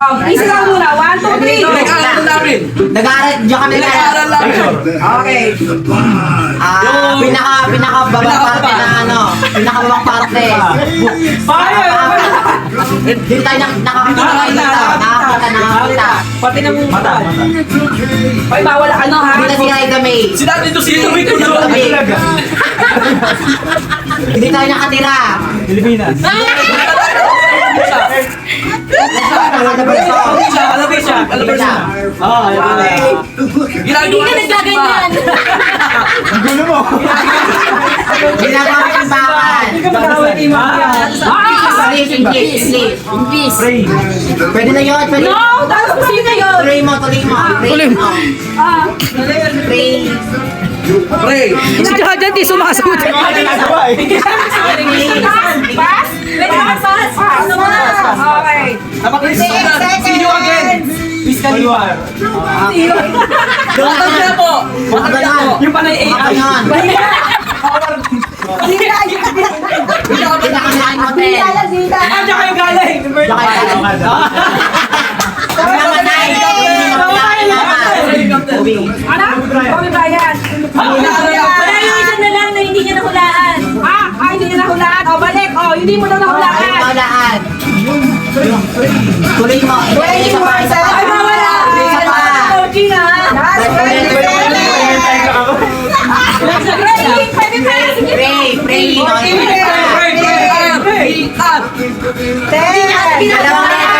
Isa lang muna. 1, 2, 3. Nag-aaral namin. Nag-aaral, diyan kami Nag-aaral namin. Okay. Pinakababang parte na pinakababang parte. Hindi tayo nakakita. Pati ng mata. Ay, bawal ha. Hindi si Raida May. Si Dati to si Tumit ko Hindi tayo nakatira. Pilipinas. Alabasa. Ginagawa Hindi ka nagkaganyan. Ang gulo mo. Ginagawa ko ng bakan. English. Pray. Pwede na yun. Pwede. No! Tapos ko sino yun? Tuloy mo. Pray. Pray. Si Jordan di sumasagot. Pass? Pwede ka pass. Pass. Okay. See you again. Paliwar. Matanda po. Matanda po. Yung panay AI. Pinakamalaan hotel. Diyan kayo galing. Diyan kayo galing. Pinakamatay. Anak? Kobe Bryant. Wala yung isa na lang na hindi niya nahulaan. Hindi niya nahulaan. O, balik. O, hindi mo daw nahulaan. Pinakamatay. Tuloy mo. Isa pa. Ay, mawala. Isa pa. Gina. Pwede pa. Pray. Pray. Ten. Dalawang